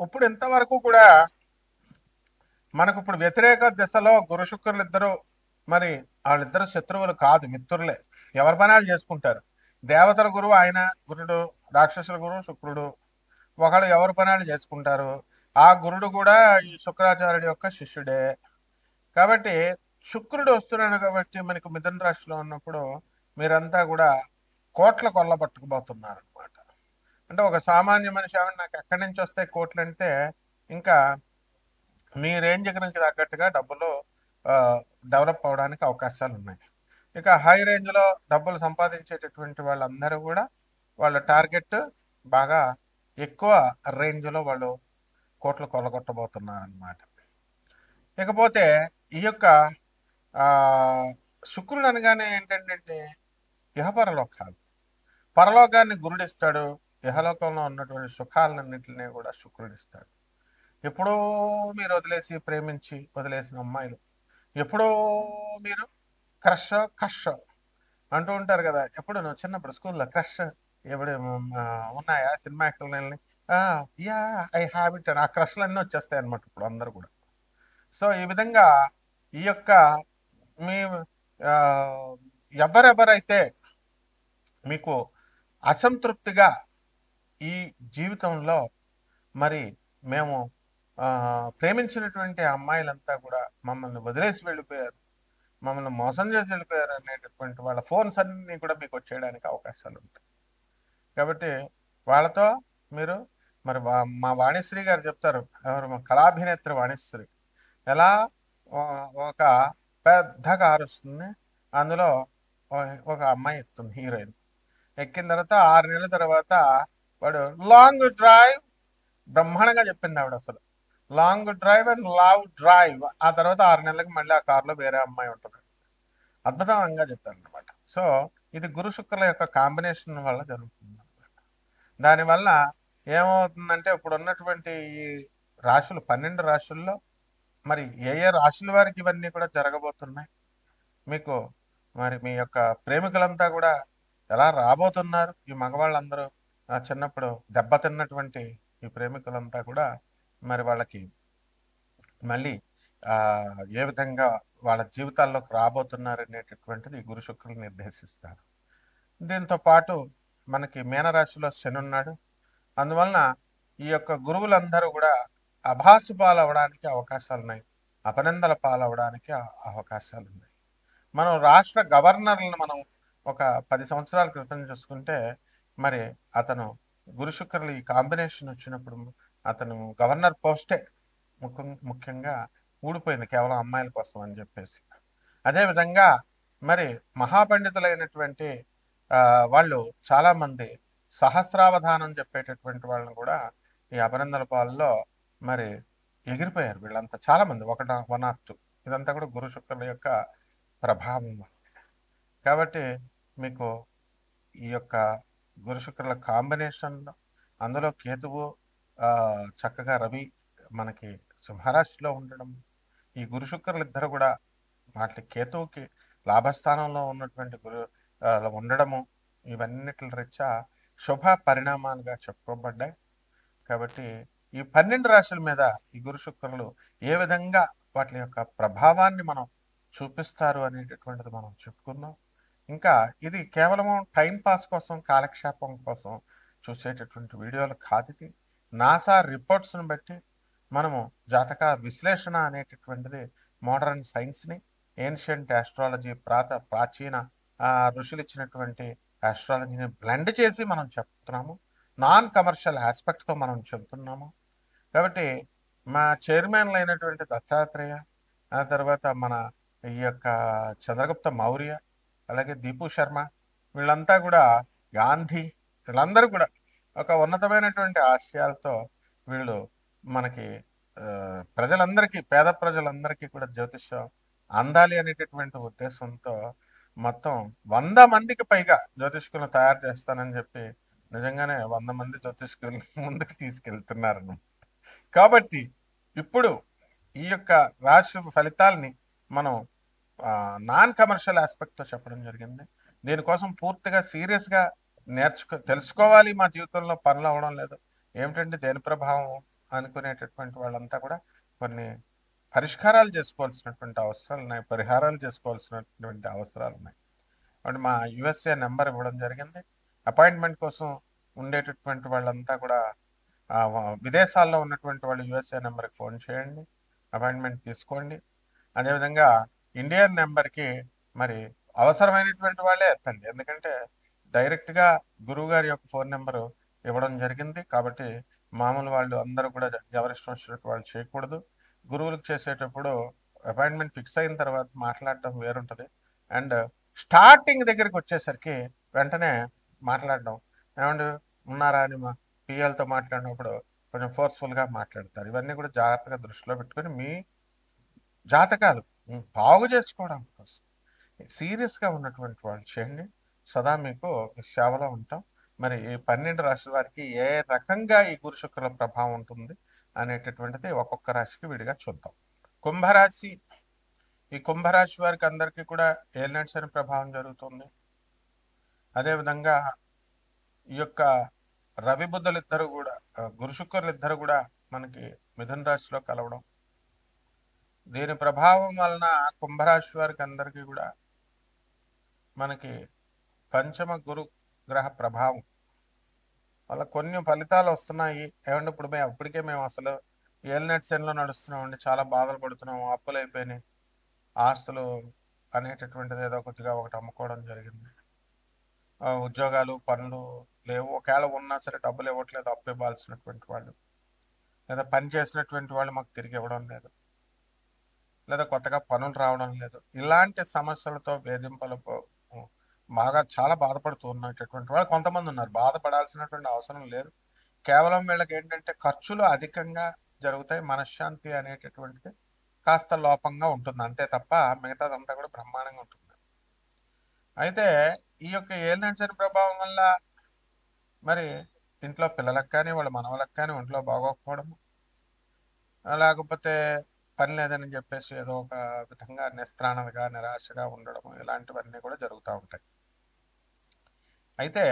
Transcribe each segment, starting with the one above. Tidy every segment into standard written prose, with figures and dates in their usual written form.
ఇప్పుడు ఇంతవరకు కూడా మనకు ఇప్పుడు వ్యతిరేక దిశలో గురు శుక్రులు ఇద్దరు, మరి వాళ్ళిద్దరు శత్రువులు కాదు, మిత్రులే. ఎవరి పనాలు చేసుకుంటారు. దేవతల గురువు ఆయన గురుడు, రాక్షసుల గురువు శుక్రుడు. ఒకళ్ళు ఎవరి పనాలు చేసుకుంటారు. ఆ గురుడు కూడా ఈ శుక్రాచార్యుడి యొక్క శిష్యుడే. కాబట్టి శుక్రుడు వస్తున్నాడు కాబట్టి మనకు మిథున రాశిలో ఉన్నప్పుడు మీరంతా కూడా కోట్ల కొల్లబట్టుకుపోతున్నారు అనమాట. అంటే ఒక సామాన్య మనిషి ఏమన్నా నాకు ఎక్కడి నుంచి వస్తాయి కోట్లు అంటే, ఇంకా మీ రేంజ్కి తగ్గట్టుగా డబ్బులు డెవలప్ అవడానికి అవకాశాలు ఉన్నాయి. ఇక హై రేంజ్లో డబ్బులు సంపాదించేటటువంటి వాళ్ళందరూ కూడా వాళ్ళ టార్గెట్ బాగా ఎక్కువ రేంజ్లో వాళ్ళు కోట్లు కొల్లగొట్టబోతున్నారు అనమాట. ఇకపోతే ఈ యొక్క ఆ, శుక్రుడు అనగానే ఏంటంటే ఇహపరలోకాలు. పరలోకాన్ని గురుడిస్తాడు. ఇహలోకంలో ఉన్నటువంటి సుఖాలన్నింటినీ కూడా శుక్రుడిస్తాడు. ఎప్పుడో మీరు వదిలేసి ప్రేమించి వదిలేసిన అమ్మాయిలు, ఎప్పుడో మీరు క్రష్ కష్ అంటూ ఉంటారు కదా. ఎప్పుడు నువ్వు చిన్నప్పుడు స్కూల్లో క్రష్ ఎప్పుడు ఉన్నాయా సినిమా యాక్టర్లని? యా, ఐ హ్యావ్ ఇట్ అని ఆ క్రష్లు అన్నీ వచ్చేస్తాయి అనమాట ఇప్పుడు అందరు కూడా. సో ఈ విధంగా ఈ యొక్క మీ ఆ, ఎవరెవరైతే మీకు అసంతృప్తిగా ఈ జీవితంలో, మరి మేము ప్రేమించినటువంటి అమ్మాయిలంతా కూడా మమ్మల్ని వదిలేసి వెళ్ళిపోయారు, మమ్మల్ని మోసం చేసి వెళ్ళిపోయారు అనేటటువంటి వాళ్ళ ఫోన్స్ అన్నీ కూడా మీకు వచ్చేయడానికి అవకాశాలు ఉంటాయి. కాబట్టి వాళ్ళతో మీరు మరి మా వాణిశ్రీ గారు చెప్తారు, ఎవరు, మా కళాభినేత్రి వాణిశ్రీ, ఎలా ఒక పెద్ద కారు వస్తుంది, అందులో ఒక అమ్మాయి ఎక్కుతుంది, హీరోయిన్. ఎక్కిన తర్వాత 6 నెలల తర్వాత వాడు లాంగ్ డ్రైవ్, బ్రహ్మాండంగా చెప్పింది ఆవిడ అసలు. Long drive and love drive. ఆ తర్వాత 6 నెలలకు మళ్ళీ ఆ కారులో వేరే అమ్మాయి ఉంటుంది. అద్భుతంగా చెప్పారు అనమాట. సో ఇది గురు శుక్రుల యొక్క కాంబినేషన్ వల్ల జరుగుతుంది అనమాట. దానివల్ల ఏమవుతుందంటే ఇప్పుడు ఉన్నటువంటి ఈ రాశులు 12 రాశుల్లో మరి ఏ ఏ రాశుల వారికి ఇవన్నీ కూడా జరగబోతున్నాయి. మీకు మరి మీ యొక్క ప్రేమికులంతా కూడా ఎలా రాబోతున్నారు, ఈ మగవాళ్ళందరూ చిన్నప్పుడు దెబ్బతిన్నటువంటి ఈ ప్రేమికులంతా కూడా మరి వాళ్ళకి మళ్ళీ ఏ విధంగా వాళ్ళ జీవితాల్లోకి రాబోతున్నారు అనేటటువంటిది ఈ గురు శుక్రులు నిర్దేశిస్తారు. దీంతో పాటు మనకి మీనరాశిలో శని ఉన్నాడు. అందువలన ఈ యొక్క గురువులందరూ కూడా అభాసు పాలవడానికి అవకాశాలు ఉన్నాయి, అపనిందల పాలవడానికి అవకాశాలు ఉన్నాయి. మనం రాష్ట్ర గవర్నర్లను మనం ఒక 10 సంవత్సరాల క్రితం చూసుకుంటే, మరి అతను గురు శుక్రులు ఈ కాంబినేషన్ వచ్చినప్పుడు అతను గవర్నర్ పోస్టే ముఖ్యంగా ఊడిపోయింది, కేవలం అమ్మాయిల కోసం అని చెప్పేసి. అదేవిధంగా మరి మహాపండితులైనటువంటి వాళ్ళు చాలామంది సహస్రావధానం చెప్పేటటువంటి వాళ్ళని కూడా ఈ అపనిందల పాలలో మరి ఎగిరిపోయారు వీళ్ళంతా, చాలామంది, 1 or 2. ఇదంతా కూడా గురు శుక్రుల యొక్క ప్రభావం. కాబట్టి మీకు ఈ యొక్క గురు శుక్రుల కాంబినేషన్లో, అందులో కేతువు చక్కగా రవి మనకి సింహరాశిలో ఉండడం, ఈ గురు శుక్రులు ఇద్దరు కూడా వాటి కేతువుకి లాభస్థానంలో ఉన్నటువంటి ఉండడము, ఇవన్నిటి రీత్యా శుభ పరిణామాలుగా చెప్పుకోబడ్డాయి. కాబట్టి ఈ 12 రాశుల మీద ఈ గురు శుక్రులు ఏ విధంగా వాటి యొక్క ప్రభావాన్ని మనం చూపిస్తారు అనేటటువంటిది మనం చెప్పుకుందాం. ఇంకా ఇది కేవలం టైం పాస్ కోసం, కాలక్షేపం కోసం చూసేటటువంటి వీడియోలు కాదు. ఇది నాసా రిపోర్ట్స్ని బట్టి మనము జాతక విశ్లేషణ అనేటటువంటిది మోడర్న్ సైన్స్ని, ఏన్షియంట్ ఆస్ట్రాలజీ, ప్రాచీన ఋషులు ఇచ్చినటువంటి ఆస్ట్రాలజీని బ్లెండ్ చేసి మనం చెప్తున్నాము. నాన్ కమర్షియల్ ఆస్పెక్ట్తో మనం చెబుతున్నాము. కాబట్టి మా చైర్మన్లు అయినటువంటి దత్తాత్రేయ, ఆ తర్వాత మన ఈ యొక్క చంద్రగుప్త మౌర్య, అలాగే దీపు శర్మ, వీళ్ళంతా కూడా, గాంధీ, వీళ్ళందరూ కూడా ఒక ఉన్నతమైనటువంటి ఆశయాలతో వీళ్ళు మనకి ప్రజలందరికీ, పేద ప్రజలందరికీ కూడా జ్యోతిష్యం అందాలి అనేటటువంటి ఉద్దేశంతో మొత్తం 100 మందికి పైగా జ్యోతిష్కులను తయారు చేస్తానని చెప్పి నిజంగానే 100 మంది జ్యోతిష్కులు ముందుకు తీసుకెళ్తున్నారు. కాబట్టి ఇప్పుడు ఈ యొక్క రాశి ఫలితాలని మనం నాన్ కమర్షియల్ ఆస్పెక్ట్తో చెప్పడం జరిగింది. దీనికోసం పూర్తిగా సీరియస్గా తెలుసుకోవాలి. మా జీవితంలో పనులు అవ్వడం లేదు ఏమిటంటే దేని ప్రభావం, అనుకునేటటువంటి వాళ్ళంతా కూడా కొన్ని పరిష్కారాలు చేసుకోవాల్సినటువంటి అవసరాలు ఉన్నాయి, పరిహారాలు చేసుకోవాల్సినటువంటి అవసరాలు ఉన్నాయి. అంటే మా యుఎస్ఏ నెంబర్ ఇవ్వడం జరిగింది. అపాయింట్మెంట్ కోసం ఉండేటటువంటి వాళ్ళంతా కూడా విదేశాల్లో ఉన్నటువంటి వాళ్ళు యుఎస్ఏ నెంబర్కి ఫోన్ చేయండి, అపాయింట్మెంట్ తీసుకోండి. అదేవిధంగా ఇండియన్ నెంబర్కి మరి అవసరమైనటువంటి వాళ్ళే ఎత్తండి, ఎందుకంటే డైరెక్ట్గా గురువు గారి యొక్క ఫోన్ నెంబరు ఇవ్వడం జరిగింది. కాబట్టి మామూలు వాళ్ళు అందరూ కూడా ఎవరిష్టం వచ్చినట్టు వాళ్ళు చేయకూడదు. గురువులకు చేసేటప్పుడు అపాయింట్మెంట్ ఫిక్స్ అయిన తర్వాత మాట్లాడటం వేరుంటుంది. అండ్ స్టార్టింగ్ దగ్గరికి వచ్చేసరికి వెంటనే మాట్లాడడం, ఏమంటే ఉన్నారా అని మా పిఎల్తో మాట్లాడినప్పుడు కొంచెం ఫోర్స్ఫుల్గా మాట్లాడతారు. ఇవన్నీ కూడా జాగ్రత్తగా దృష్టిలో పెట్టుకొని మీ జాతకాలు బాగు చేసుకోవడం కోసం సీరియస్గా ఉన్నటువంటి వాళ్ళు చేయండి. సదా మీకు సేవలో ఉంటాం. మరి ఈ 12 రాశుల వారికి ఏ రకంగా ఈ గురు శుక్రుల ప్రభావం ఉంటుంది అనేటటువంటిది ఒక్కొక్క రాశికి విడిగా చూద్దాం. కుంభరాశి, ఈ కుంభరాశి వారికి అందరికీ కూడా ఏలినాటి శని ప్రభావం జరుగుతుంది. అదేవిధంగా ఈ యొక్క రవి బుద్ధులు ఇద్దరు కూడా, గురు శుక్రులు ఇద్దరు కూడా మనకి మిథున రాశిలో కలవడం, దీని ప్రభావం వలన కుంభరాశి వారికి అందరికీ కూడా మనకి పంచమ గురు గ్రహ ప్రభావం వల్ల కొన్ని ఫలితాలు వస్తున్నాయి. ఏమంటే ఇప్పుడు ఇప్పటికే మేము అసలు ఏలినాటి శనిలో నడుస్తున్నామండి, చాలా బాధలు పడుతున్నాము, అప్పులు అయిపోయినాయి, ఆస్తులు అనేటటువంటిది ఏదో కొద్దిగా ఒకటి అమ్ముకోవడం జరిగింది, ఉద్యోగాలు పనులు లేవు, ఒకవేళ ఉన్నా సరే డబ్బులు ఇవ్వట్లేదు, అప్పు ఇవ్వాల్సినటువంటి వాళ్ళు, లేదా పని చేసినటువంటి వాళ్ళు మాకు తిరిగి ఇవ్వడం లేదు, లేదా కొత్తగా పనులు రావడం లేదు. ఇలాంటి సమస్యలతో వేధింపులు బాగా చాలా బాధపడుతూ ఉన్నటువంటి వాళ్ళు కొంతమంది ఉన్నారు. బాధపడాల్సినటువంటి అవసరం లేదు. కేవలం వీళ్ళకి ఏంటంటే ఖర్చులు అధికంగా జరుగుతాయి, మనశ్శాంతి అనేటటువంటిది కాస్త లోపంగా ఉంటుంది, అంతే తప్ప మిగతాదంతా కూడా బ్రహ్మాండంగా ఉంటుంది. అయితే ఈ యొక్క ఏలినాటి శని ప్రభావం వల్ల మరి ఇంట్లో పిల్లలకు కానీ వాళ్ళ మనవలకు కానీ ఒంట్లో బాగోకపోవడము, లేకపోతే పని లేదని చెప్పేసి ఏదో ఒక విధంగా నిస్త్రాణగా నిరాశగా ఉండడము, ఇలాంటివన్నీ కూడా జరుగుతూ ఉంటాయి. అయితే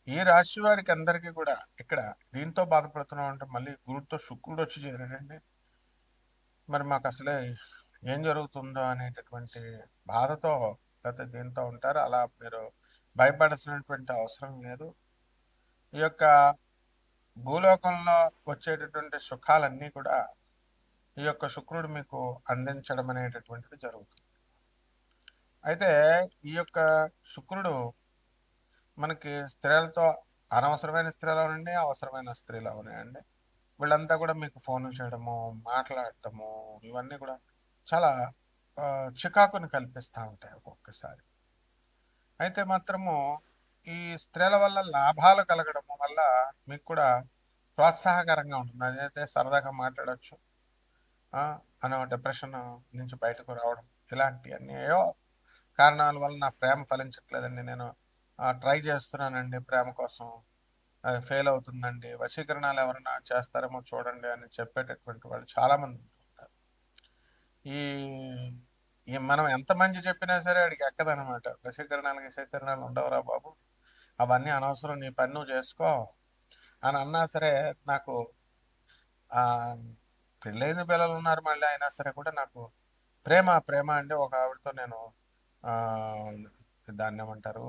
ఈ రాశి వారికి అందరికీ కూడా ఇక్కడ దీంతో బాధపడుతున్నాం అంటే మళ్ళీ గురుతో శుక్రుడు వచ్చి చేరాడండి, మరి మాకు అసలే ఏం జరుగుతుందో అనేటటువంటి బాధతో లేకపోతే దీంతో ఉంటారు. అలా మీరు భయపడాల్సినటువంటి అవసరం లేదు. ఈ యొక్క భూలోకంలో వచ్చేటటువంటి సుఖాలన్నీ కూడా ఈ యొక్క శుక్రుడు మీకు అందించడం అనేటటువంటిది జరుగుతుంది. అయితే ఈ యొక్క శుక్రుడు మనకి స్త్రీలతో, అనవసరమైన స్త్రీలు అవనండి, అవసరమైన స్త్రీలు అవనాయండి, వీళ్ళంతా కూడా మీకు ఫోన్ చేయడము, మాట్లాడటము, ఇవన్నీ కూడా చాలా చికాకుని కల్పిస్తూ ఉంటాయి ఒక్కొక్కసారి. అయితే మాత్రము ఈ స్త్రీల వల్ల లాభాలు కలగడం వల్ల మీకు కూడా ప్రోత్సాహకరంగా ఉంటుంది. అదైతే సరదాగా మాట్లాడచ్చు, అనే డిప్రెషన్ నుంచి బయటకు రావడం, ఇలాంటివన్నీ ఏవో కారణాల వల్ల నా ప్రేమ ఫలించట్లేదండి, నేను ట్రై చేస్తున్నానండి ప్రేమ కోసం, అది ఫెయిల్ అవుతుందండి, వశీకరణాలు ఎవరైనా చేస్తారేమో చూడండి అని చెప్పేటటువంటి వాళ్ళు చాలామంది ఉంటారు. ఈ మనం ఎంత మంచి చెప్పినా సరే వాడికి ఎక్కదనమాట. వశీకరణాలు ఉండవురా బాబు, అవన్నీ అనవసరం, నీ పని నువ్వు చేసుకో అని అన్నా సరే, నాకు పెళ్ళైన పిల్లలు ఉన్నారు మళ్ళీ, అయినా సరే కూడా నాకు ప్రేమ అంటే ఒక ఆవిడతో నేను దాన్ని ఏమంటారు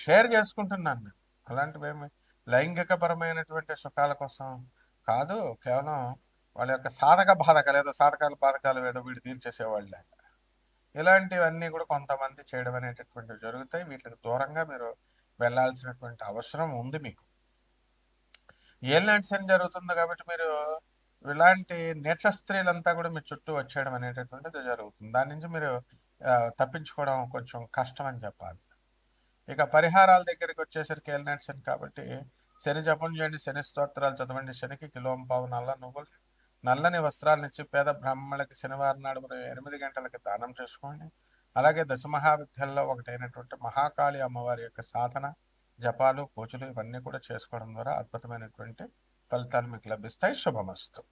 షేర్ చేసుకుంటున్నాను నేను. అలాంటివేమి లైంగికపరమైనటువంటి సుఖాల కోసం కాదు, కేవలం వాళ్ళ యొక్క సాధక బాధకాలు ఏదో బాధకాలు ఏదో వీడు తీర్చేసేవాళ్ళే. ఇలాంటివన్నీ కూడా కొంతమంది చేయడం అనేటటువంటివి జరుగుతాయి. వీటికి దూరంగా మీరు వెళ్ళాల్సినటువంటి అవసరం ఉంది మీకు. ఏలినాటి శని జరుగుతుంది కాబట్టి మీరు ఇలాంటి నీచ స్త్రీలంతా కూడా మీ చుట్టూ వచ్చేయడం అనేటటువంటిది జరుగుతుంది. దాని నుంచి మీరు తప్పించుకోవడం కొంచెం కష్టం అని చెప్పాలి. ఇక పరిహారాల దగ్గరికి వచ్చేసరికి ఏలినాటి శని కాబట్టి శని జపం చేయండి, శని స్తోత్రాలు చదవండి, శనికి కిలోంపావు నల్ల నువ్వులు, నల్లని వస్త్రాలను ఇచ్చి పేద బ్రాహ్మణులకి శనివారం నాడు 8 గంటలకి దానం చేసుకోండి. అలాగే దశమహావిద్యల్లో ఒకటైనటువంటి మహాకాళి అమ్మవారి యొక్క సాధన, జపాలు, పూజలు ఇవన్నీ కూడా చేసుకోవడం ద్వారా అద్భుతమైనటువంటి ఫలితాలు మీకు లభిస్తాయి. శుభమస్తు.